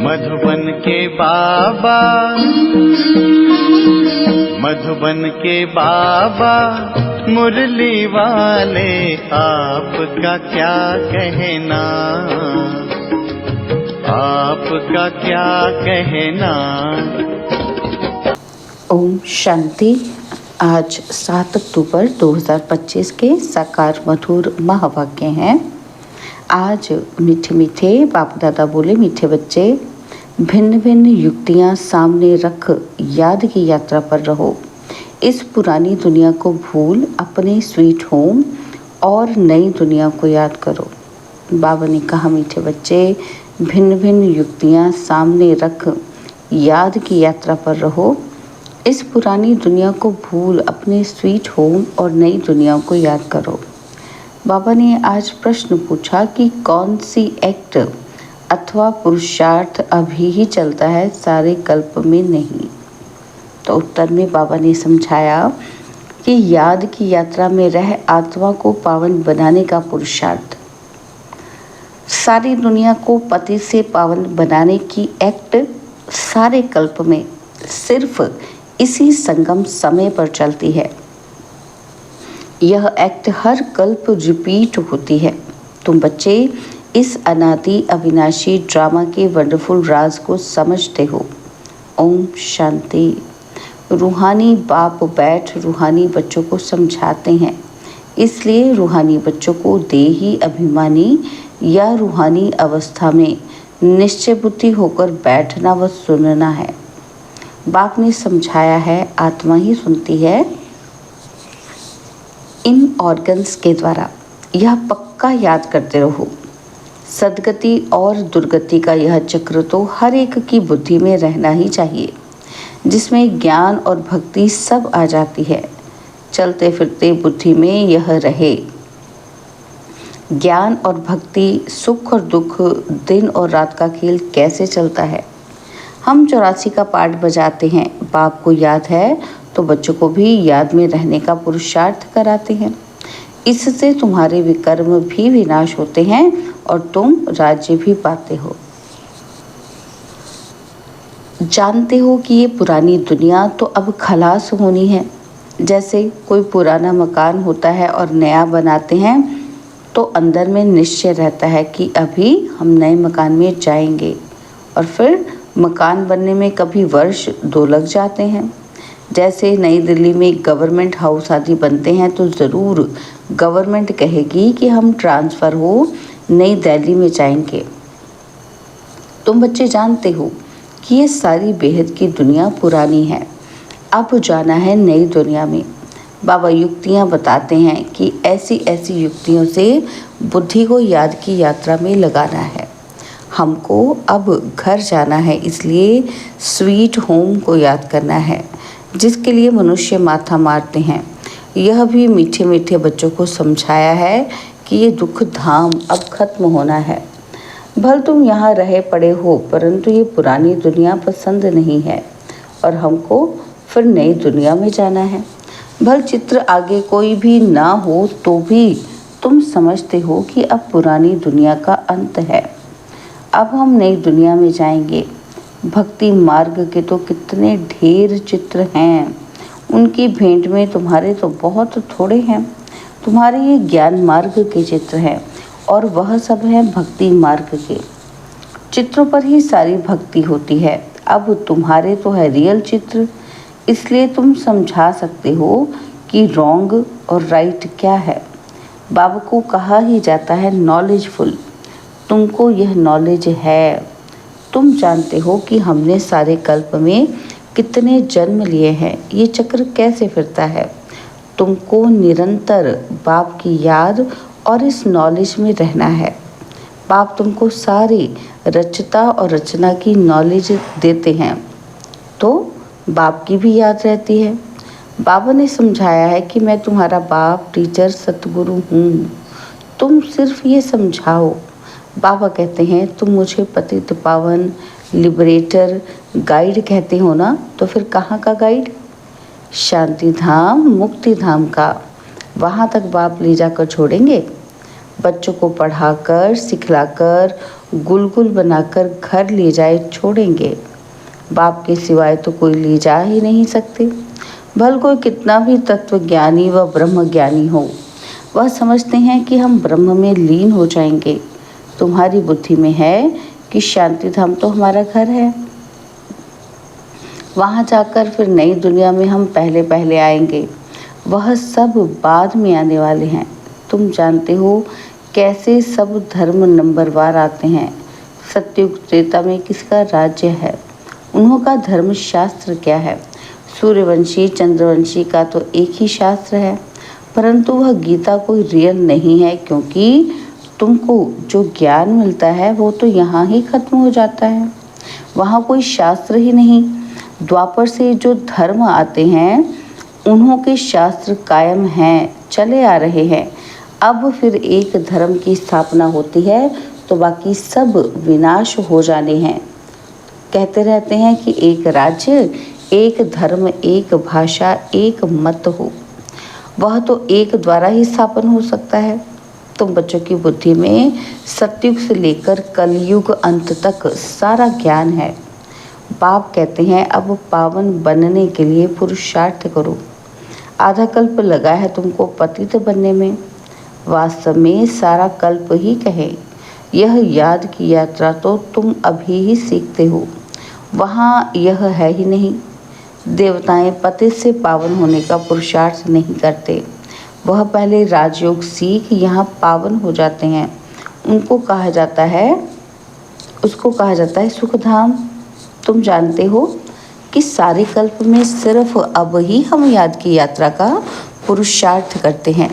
मधुबन के बाबा, मधुबन के बाबा मुरली वाले, आपका क्या कहना, आपका क्या कहना। ओम शांति। आज 7 अक्टूबर 2025 के साकार मधुर महावाक्य हैं। आज मीठे मीठे बाप दादा बोले, मीठे बच्चे, भिन्न भिन्न युक्तियाँ सामने रख याद की यात्रा पर रहो। इस पुरानी दुनिया को भूल अपने स्वीट होम और नई दुनिया को याद करो। बाबा ने कहा, मीठे बच्चे, भिन्न भिन्न युक्तियाँ सामने रख याद की यात्रा पर रहो। इस पुरानी दुनिया को भूल अपने स्वीट होम और नई दुनिया को याद करो। बाबा ने आज प्रश्न पूछा कि कौन सी एक्ट अथवा पुरुषार्थ अभी ही चलता है, सारे कल्प में नहीं। तो उत्तर में बाबा ने समझाया कि याद की यात्रा में रह आत्मा को पावन बनाने का पुरुषार्थ, सारी दुनिया को पति से पावन बनाने की एक्ट सारे कल्प में सिर्फ इसी संगम समय पर चलती है। यह एक्ट हर कल्प रिपीट होती है। तुम बच्चे इस अनादि अविनाशी ड्रामा के वंडरफुल राज को समझते हो। ओम शांति। रूहानी बाप बैठ रूहानी बच्चों को समझाते हैं, इसलिए रूहानी बच्चों को देही अभिमानी या रूहानी अवस्था में निश्चय बुद्धि होकर बैठना व सुनना है। बाप ने समझाया है, आत्मा ही सुनती है इन ऑर्गन्स के द्वारा। यह पक्का याद करते रहो। सदगति और दुर्गति का यह चक्र तो हर एक की बुद्धि में रहना ही चाहिए, जिसमें ज्ञान और भक्ति सब आ जाती है। चलते फिरते बुद्धि में यह रहे। ज्ञान और भक्ति, सुख और दुख, दिन और रात का खेल कैसे चलता है। हम 84 का पाठ बजाते हैं, बाप को याद है तो बच्चों को भी याद में रहने का पुरुषार्थ कराते हैं। इससे तुम्हारे विकर्म भी विनाश होते हैं और तुम राज्य भी पाते हो। जानते हो कि ये पुरानी दुनिया तो अब खलास होनी है। जैसे कोई पुराना मकान होता है और नया बनाते हैं तो अंदर में निश्चय रहता है कि अभी हम नए मकान में जाएंगे, और फिर मकान बनने में कभी वर्ष 2 लग जाते हैं। जैसे नई दिल्ली में गवर्नमेंट हाउस आदि बनते हैं तो ज़रूर गवर्नमेंट कहेगी कि हम ट्रांसफ़र हो नई दिल्ली में जाएंगे। तुम बच्चे जानते हो कि ये सारी बेहद की दुनिया पुरानी है, अब जाना है नई दुनिया में। बाबा युक्तियाँ बताते हैं कि ऐसी ऐसी युक्तियों से बुद्धि को याद की यात्रा में लगाना है। हमको अब घर जाना है, इसलिए स्वीट होम को याद करना है, जिसके लिए मनुष्य माथा मारते हैं। यह भी मीठे मीठे बच्चों को समझाया है कि ये दुख धाम अब खत्म होना है। भल तुम यहाँ रहे पड़े हो, परंतु ये पुरानी दुनिया पसंद नहीं है और हमको फिर नई दुनिया में जाना है। भल चित्र आगे कोई भी ना हो तो भी तुम समझते हो कि अब पुरानी दुनिया का अंत है, अब हम नई दुनिया में जाएंगे। भक्ति मार्ग के तो कितने ढेर चित्र हैं, उनकी भेंट में तुम्हारे तो बहुत थोड़े हैं। तुम्हारे ये ज्ञान मार्ग के चित्र हैं और वह सब हैं भक्ति मार्ग के चित्रों पर ही सारी भक्ति होती है। अब तुम्हारे तो है रियल चित्र, इसलिए तुम समझा सकते हो कि रॉन्ग और राइट क्या है। बाबा को कहा ही जाता है नॉलेजफुल। तुमको यह नॉलेज है। तुम जानते हो कि हमने सारे कल्प में कितने जन्म लिए हैं, ये चक्र कैसे फिरता है। तुमको निरंतर बाप की याद और इस नॉलेज में रहना है। बाप तुमको सारी रचता और रचना की नॉलेज देते हैं तो बाप की भी याद रहती है। बाबा ने समझाया है कि मैं तुम्हारा बाप, टीचर, सतगुरु हूँ, तुम सिर्फ ये समझाओ। बाबा कहते हैं तुम मुझे पतित पावन, लिबरेटर, गाइड कहते हो ना, तो फिर कहाँ का गाइड? शांति धाम, मुक्ति धाम का। वहाँ तक बाप ले जाकर छोड़ेंगे। बच्चों को पढ़ाकर, सिखलाकर गुलगुल बनाकर घर ले जाए छोड़ेंगे। बाप के सिवाय तो कोई ले जा ही नहीं सकते। भल कोई कितना भी तत्वज्ञानी व ब्रह्म ज्ञानी हो, वह समझते हैं कि हम ब्रह्म में लीन हो जाएंगे। तुम्हारी बुद्धि में है कि शांति धाम तो हमारा घर है, वहाँ जाकर फिर नई दुनिया में हम पहले पहले आएंगे। वह सब बाद में आने वाले हैं। तुम जानते हो कैसे सब धर्म नंबरवार आते हैं। सत्युग त्रेता में किसका राज्य है, उन्हों का धर्म शास्त्र क्या है। सूर्यवंशी चंद्रवंशी का तो एक ही शास्त्र है, परंतु वह गीता कोई रियल नहीं है, क्योंकि तुमको जो ज्ञान मिलता है वो तो यहाँ ही खत्म हो जाता है, वहाँ कोई शास्त्र ही नहीं। द्वापर से जो धर्म आते हैं उन्हों के शास्त्र कायम हैं, चले आ रहे हैं। अब फिर एक धर्म की स्थापना होती है तो बाकी सब विनाश हो जाने हैं। कहते रहते हैं कि एक राज्य, एक धर्म, एक भाषा, एक मत हो, वह तो एक द्वारा ही स्थापन हो सकता है। तुम बच्चों की बुद्धि में सतयुग से लेकर कलयुग अंत तक सारा ज्ञान है। बाप कहते हैं अब पावन बनने के लिए पुरुषार्थ करो। आधा कल्प लगा है तुमको पतित बनने में, वास्तव में सारा कल्प ही कहे। यह याद की यात्रा तो तुम अभी ही सीखते हो, वहाँ यह है ही नहीं। देवताएं पतित से पावन होने का पुरुषार्थ नहीं करते, वह पहले राजयोग सीख यहाँ पावन हो जाते हैं। उसको कहा जाता है सुखधाम। तुम जानते हो कि सारे कल्प में सिर्फ अब ही हम याद की यात्रा का पुरुषार्थ करते हैं,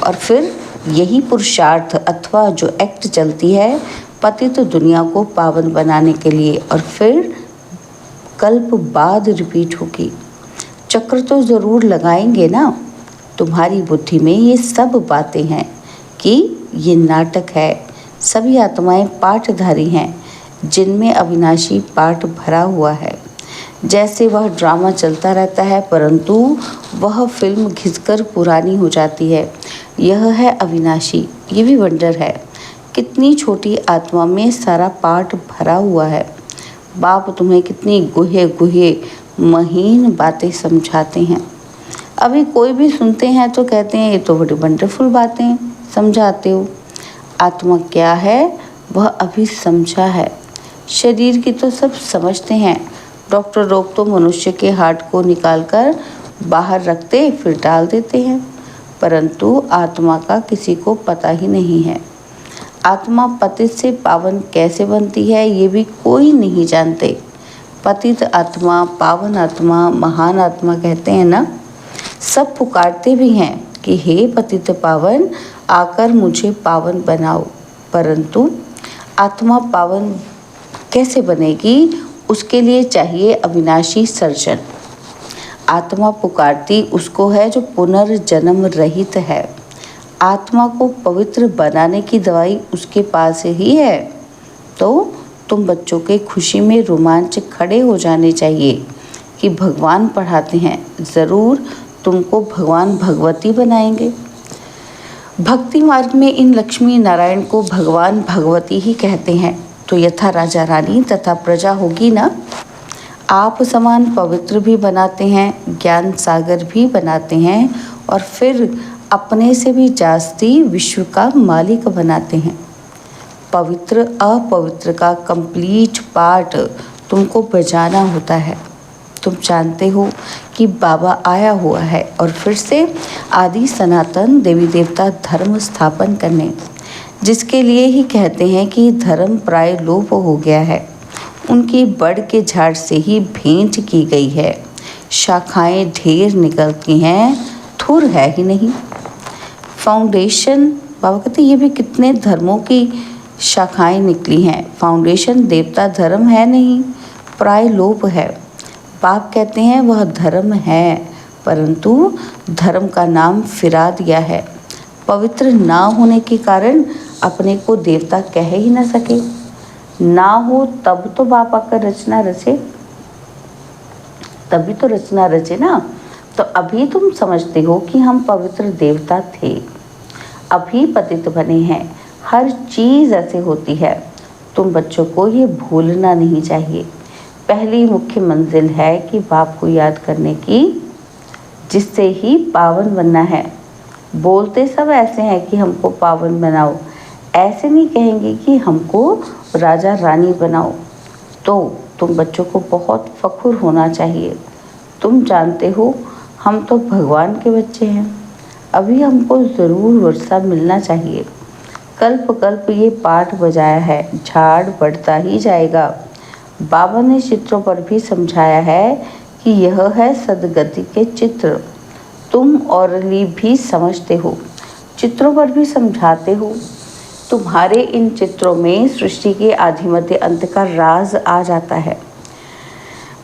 और फिर यही पुरुषार्थ अथवा जो एक्ट चलती है पतित दुनिया को पावन बनाने के लिए, और फिर कल्प बाद रिपीट होगी। चक्र तो ज़रूर लगाएंगे ना। तुम्हारी बुद्धि में ये सब बातें हैं कि ये नाटक है। सभी आत्माएं पाठधारी हैं जिनमें अविनाशी पाठ भरा हुआ है। जैसे वह ड्रामा चलता रहता है, परंतु वह फिल्म घिसकर पुरानी हो जाती है। यह है अविनाशी। ये भी वंडर है, कितनी छोटी आत्मा में सारा पाठ भरा हुआ है। बाप तुम्हें कितनी गुहे गुहे महीन बातें समझाते हैं। अभी कोई भी सुनते हैं तो कहते हैं ये तो बड़ी वंडरफुल बातें समझाते हो। आत्मा क्या है वह अभी समझा है। शरीर की तो सब समझते हैं। डॉक्टर लोग तो मनुष्य के हार्ट को निकालकर बाहर रखते फिर डाल देते हैं, परंतु आत्मा का किसी को पता ही नहीं है। आत्मा पतित से पावन कैसे बनती है ये भी कोई नहीं जानते। पतित आत्मा, पावन आत्मा, महान आत्मा कहते हैं ना। सब पुकारते भी हैं कि हे पतित पावन, आकर मुझे पावन बनाओ, परंतु आत्मा पावन कैसे बनेगी? उसके लिए चाहिए अविनाशी सर्जन। आत्मा पुकारती उसको है जो पुनर्जन्म रहित है। आत्मा को पवित्र बनाने की दवाई उसके पास ही है। तो तुम बच्चों के खुशी में रोमांच खड़े हो जाने चाहिए कि भगवान पढ़ाते हैं। ज़रूर तुमको भगवान भगवती बनाएंगे। भक्ति मार्ग में इन लक्ष्मी नारायण को भगवान भगवती ही कहते हैं। तो यथा राजा रानी तथा प्रजा होगी ना। आप समान पवित्र भी बनाते हैं, ज्ञान सागर भी बनाते हैं, और फिर अपने से भी जास्ती विश्व का मालिक बनाते हैं। पवित्र अपवित्र का कंप्लीट पार्ट तुमको बजाना होता है। तुम जानते हो कि बाबा आया हुआ है और फिर से आदि सनातन देवी देवता धर्म स्थापन करने, जिसके लिए ही कहते हैं कि धर्म प्राय लोप हो गया है। उनकी बड़ के झाड़ से ही भेंट की गई है। शाखाएं ढेर निकलती हैं, थुर है ही नहीं। फाउंडेशन, बाबा कहते ये भी कितने धर्मों की शाखाएं निकली हैं। फाउंडेशन देवता धर्म है नहीं, प्राय लोप है। बाप कहते हैं वह धर्म है, परंतु धर्म का नाम फिरा दिया है। पवित्र ना होने के कारण अपने को देवता कह ही ना सके। ना हो तब तो बाप आकर रचना रचे, तभी तो रचना रचे ना। तो अभी तुम समझते हो कि हम पवित्र देवता थे, अभी पतित बने हैं। हर चीज़ ऐसे होती है। तुम बच्चों को ये भूलना नहीं चाहिए। पहली मुख्य मंजिल है कि बाप को याद करने की, जिससे ही पावन बनना है। बोलते सब ऐसे हैं कि हमको पावन बनाओ, ऐसे नहीं कहेंगे कि हमको राजा रानी बनाओ। तो तुम बच्चों को बहुत फख्र होना चाहिए। तुम जानते हो हम तो भगवान के बच्चे हैं, अभी हमको ज़रूर वर्षा मिलना चाहिए। कल्प कल्प ये पाठ बजाया है, झाड़ बढ़ता ही जाएगा। बाबा ने चित्रों पर भी समझाया है कि यह है सदगति के चित्र। तुम औरली भी समझते हो, चित्रों पर भी समझाते हो। तुम्हारे इन चित्रों में सृष्टि के आदि मध्य अंत का राज आ जाता है।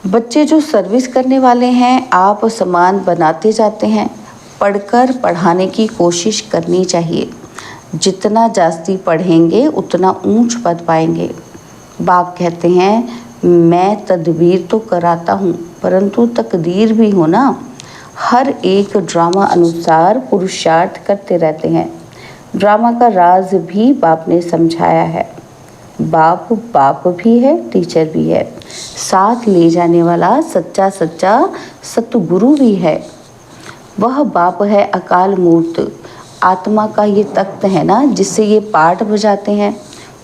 बच्चे जो सर्विस करने वाले हैं, आप समान बनाते जाते हैं। पढ़कर पढ़ाने की कोशिश करनी चाहिए। जितना जास्ती पढ़ेंगे उतना ऊंच पद पाएंगे। बाप कहते हैं मैं तदबीर तो कराता हूँ, परंतु तकदीर भी हो ना। हर एक ड्रामा अनुसार पुरुषार्थ करते रहते हैं। ड्रामा का राज भी बाप ने समझाया है। बाप बाप भी है, टीचर भी है, साथ ले जाने वाला सच्चा सतगुरु भी है। वह बाप है अकाल मूर्त। आत्मा का ये तख्त है ना, जिससे ये पाठ बजाते हैं।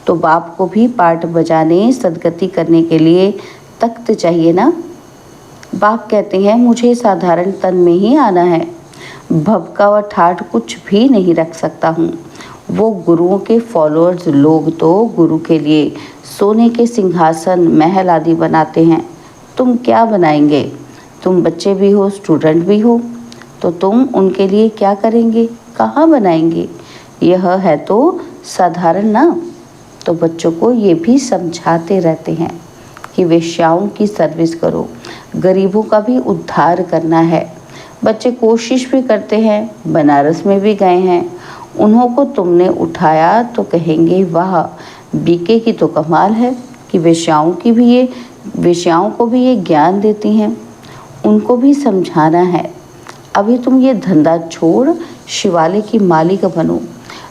तो बाप को भी पाठ बजाने, सदगति करने के लिए तख्त चाहिए ना। बाप कहते हैं मुझे साधारण तन में ही आना है, भभका व ठाठ कुछ भी नहीं रख सकता हूँ। वो गुरुओं के फॉलोअर्स लोग तो गुरु के लिए सोने के सिंहासन, महल आदि बनाते हैं। तुम क्या बनाएंगे? तुम बच्चे भी हो, स्टूडेंट भी हो, तो तुम उनके लिए क्या करेंगे, कहाँ बनाएंगे? यह है तो साधारण ना। तो बच्चों को ये भी समझाते रहते हैं कि वेश्याओं की सर्विस करो, गरीबों का भी उद्धार करना है। बच्चे कोशिश भी करते हैं, बनारस में भी गए हैं। उन्हों को तुमने उठाया तो कहेंगे वाह, बीके की तो कमाल है कि वेश्याओं को भी ये ज्ञान देती हैं। उनको भी समझाना है। अभी तुम ये धंधा छोड़ शिवालय की मालिक बनो।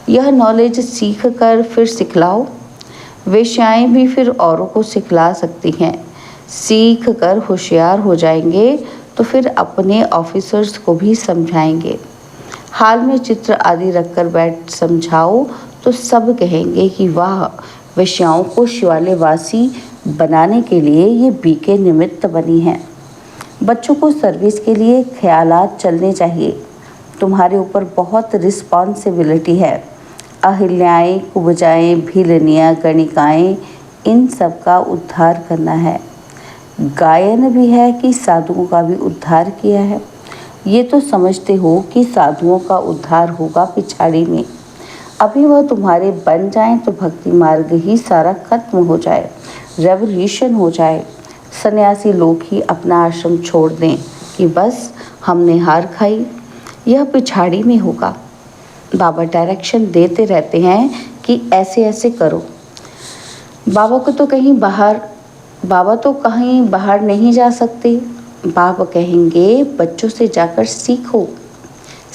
यह नॉलेज सीख कर फिर सिखलाओ। वेश्याएं भी फिर औरों को सिखला सकती हैं। सीख कर होशियार हो जाएंगे तो फिर अपने ऑफिसर्स को भी समझाएंगे। हाल में चित्र आदि रखकर बैठ समझाओ तो सब कहेंगे कि वाह, वेश्याओं को शिवालय वासी बनाने के लिए ये बीके निमित्त बनी हैं। बच्चों को सर्विस के लिए ख्यालात चलने चाहिए। तुम्हारे ऊपर बहुत रिस्पॉन्सिबिलिटी है। अहिल्याएँ, कुब्जाएँ, भीलनियाँ, गणिकाएँ, इन सब का उद्धार करना है। गायन भी है कि साधुओं का भी उद्धार किया है। ये तो समझते हो कि साधुओं का उद्धार होगा पिछाड़ी में। अभी वह तुम्हारे बन जाएं तो भक्ति मार्ग ही सारा खत्म हो जाए, रेवोल्यूशन हो जाए। सन्यासी लोग ही अपना आश्रम छोड़ दें कि बस हमने हार खाई। यह पिछाड़ी में होगा। बाबा डायरेक्शन देते रहते हैं कि ऐसे ऐसे करो। बाबा तो कहीं बाहर नहीं जा सकते। बाबा कहेंगे बच्चों से जाकर सीखो।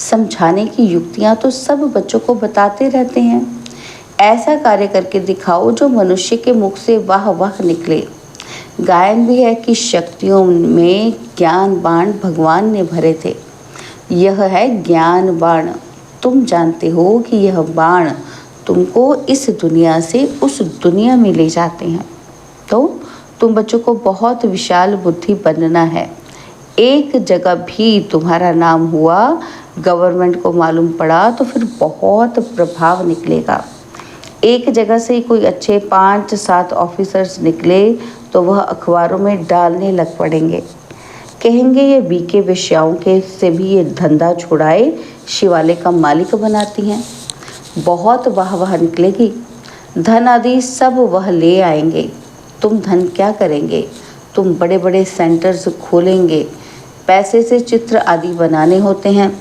समझाने की युक्तियाँ तो सब बच्चों को बताते रहते हैं। ऐसा कार्य करके दिखाओ जो मनुष्य के मुख से वाह वाह निकले। गायन भी है कि शक्तियों में ज्ञान बाण भगवान ने भरे थे। यह है ज्ञान बाण। तुम जानते हो कि यह बाण तुमको इस दुनिया से उस दुनिया में ले जाते हैं। तो तुम बच्चों को बहुत विशाल बुद्धि बनना है। एक जगह भी तुम्हारा नाम हुआ, गवर्नमेंट को मालूम पड़ा तो फिर बहुत प्रभाव निकलेगा। एक जगह से कोई अच्छे 5-7 ऑफिसर्स निकले तो वह अखबारों में डालने लग पड़ेंगे। कहेंगे ये बीके वेश्याओं के से भी ये धंधा छुड़ाए शिवालय का मालिक बनाती हैं। बहुत वाह निकलेगी। धन आदि सब वह ले आएंगे। तुम धन क्या करेंगे? तुम बड़े बड़े सेंटर्स खोलेंगे। पैसे से चित्र आदि बनाने होते हैं।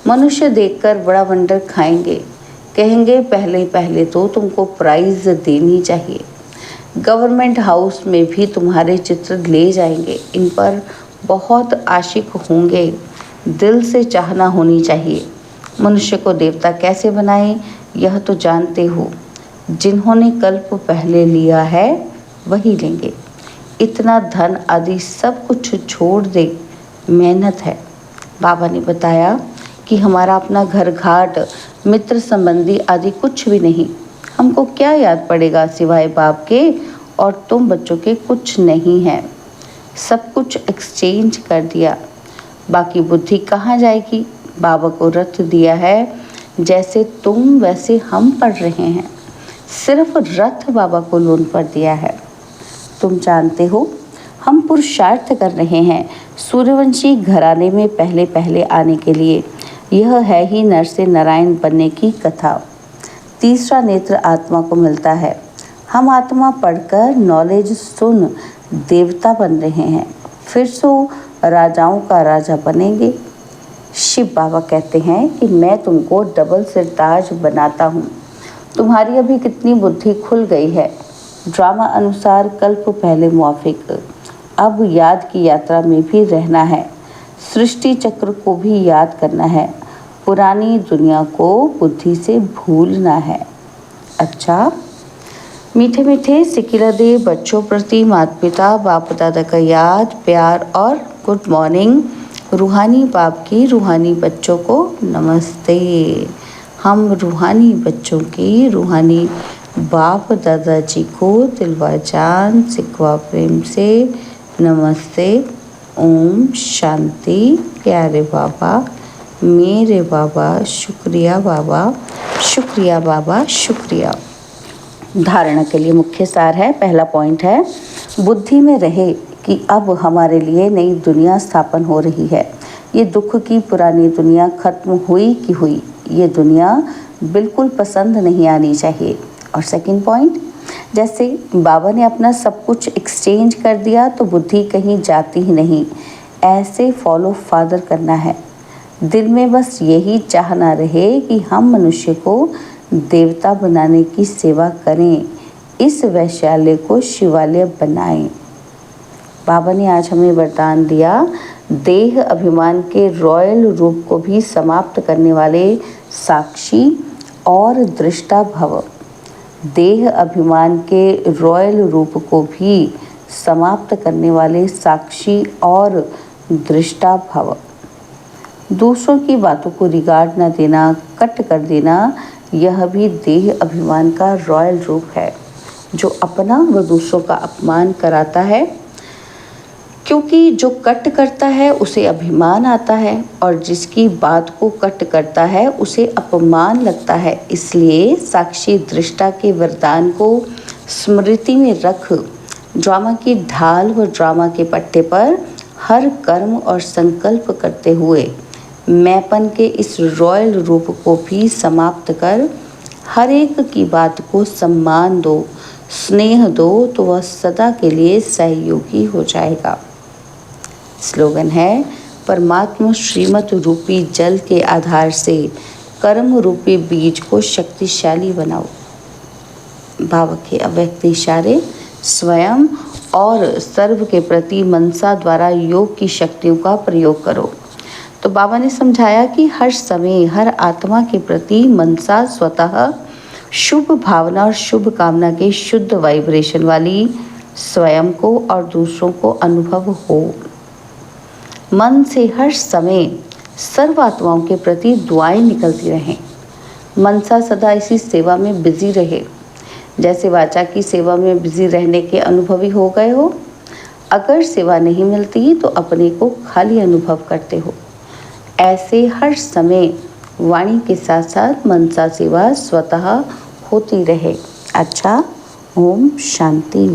मनुष्य देखकर बड़ा वंडर खाएंगे। कहेंगे पहले तो तुमको प्राइज देनी चाहिए। गवर्नमेंट हाउस में भी तुम्हारे चित्र ले जाएंगे। इन पर बहुत आशिक होंगे। दिल से चाहना होनी चाहिए। मनुष्य को देवता कैसे बनाए यह तो जानते हो। जिन्होंने कल्प पहले लिया है वही लेंगे। इतना धन आदि सब कुछ छोड़ दे, मेहनत है। बाबा ने बताया कि हमारा अपना घर घाट, मित्र संबंधी आदि कुछ भी नहीं। हमको क्या याद पड़ेगा सिवाय बाप के, और तुम बच्चों के कुछ नहीं है। सब कुछ एक्सचेंज कर दिया, बाकी बुद्धि कहाँ जाएगी। बाबा को रथ दिया है, जैसे तुम वैसे हम पढ़ रहे हैं। सिर्फ रथ बाबा को लोन पर दिया है। तुम जानते हो हम पुरुषार्थ कर रहे हैं सूर्यवंशी घराने में पहले पहले आने के लिए। यह है ही नर से नारायण बनने की कथा। तीसरा नेत्र आत्मा को मिलता है। हम आत्मा पढ़कर नॉलेज सुन देवता बन रहे हैं, फिर सो राजाओं का राजा बनेंगे। शिव बाबा कहते हैं कि मैं तुमको डबल सिरताज बनाता हूँ। तुम्हारी अभी कितनी बुद्धि खुल गई है। ड्रामा अनुसार कल्प पहले मुआफिक, अब याद की यात्रा में भी रहना है। सृष्टि चक्र को भी याद करना है। पुरानी दुनिया को बुद्धि से भूलना है। अच्छा, मीठे मीठे सिकिलदे बच्चों प्रति माता पिता बाप दादा का याद, प्यार और गुड मॉर्निंग। रूहानी बाप की रूहानी बच्चों को नमस्ते। हम रूहानी बच्चों की रूहानी बाप दादाजी को दिलवा जान सिकवा प्रेम से नमस्ते। ओम शांति। प्यारे बाबा, मेरे बाबा, शुक्रिया बाबा, शुक्रिया बाबा, शुक्रिया। धारणा के लिए मुख्य सार है। पहला पॉइंट है, बुद्धि में रहे कि अब हमारे लिए नई दुनिया स्थापन हो रही है। ये दुख की पुरानी दुनिया खत्म हुई कि हुई, ये दुनिया बिल्कुल पसंद नहीं आनी चाहिए। और सेकंड पॉइंट, जैसे बाबा ने अपना सब कुछ एक्सचेंज कर दिया तो बुद्धि कहीं जाती ही नहीं। ऐसे फॉलो फादर करना है। दिल में बस यही चाहना रहे कि हम मनुष्य को देवता बनाने की सेवा करें, इस वैश्यालय को शिवालय बनाएं। बाबा ने आज हमें वरदान दिया, देह अभिमान के रॉयल रूप को भी समाप्त करने वाले साक्षी और दृष्टा भव। देह अभिमान के रॉयल रूप को भी समाप्त करने वाले साक्षी और दृष्टा भव। दूसरों की बातों को रिगार्ड न देना, कट कर देना, यह भी देह अभिमान का रॉयल रूप है, जो अपना व दूसरों का अपमान कराता है। क्योंकि जो कट करता है उसे अभिमान आता है, और जिसकी बात को कट करता है उसे अपमान लगता है। इसलिए साक्षी दृष्टा के वरदान को स्मृति में रख ड्रामा की ढाल व ड्रामा के पट्टे पर हर कर्म और संकल्प करते हुए मैंपन के इस रॉयल रूप को भी समाप्त कर हर एक की बात को सम्मान दो, स्नेह दो, तो वह सदा के लिए सहयोगी हो जाएगा। स्लोगन है, परमात्मा श्रीमत रूपी जल के आधार से कर्म रूपी बीज को शक्तिशाली बनाओ। बाबा के अव्यक्त इशारे स्वयं और सर्व के प्रति मनसा द्वारा योग की शक्तियों का प्रयोग करो। तो बाबा ने समझाया कि हर समय हर आत्मा के प्रति मनसा स्वतः शुभ भावना और शुभ कामना के शुद्ध वाइब्रेशन वाली स्वयं को और दूसरों को अनुभव हो। मन से हर समय सर्व आत्माओं के प्रति दुआएं निकलती रहें। मनसा सदा इसी सेवा में बिजी रहे, जैसे वाचा की सेवा में बिजी रहने के अनुभवी हो गए हो। अगर सेवा नहीं मिलती तो अपने को खाली अनुभव करते हो। ऐसे हर समय वाणी के साथ साथ मनसा सेवा स्वतः होती रहे। अच्छा, ओम शांति।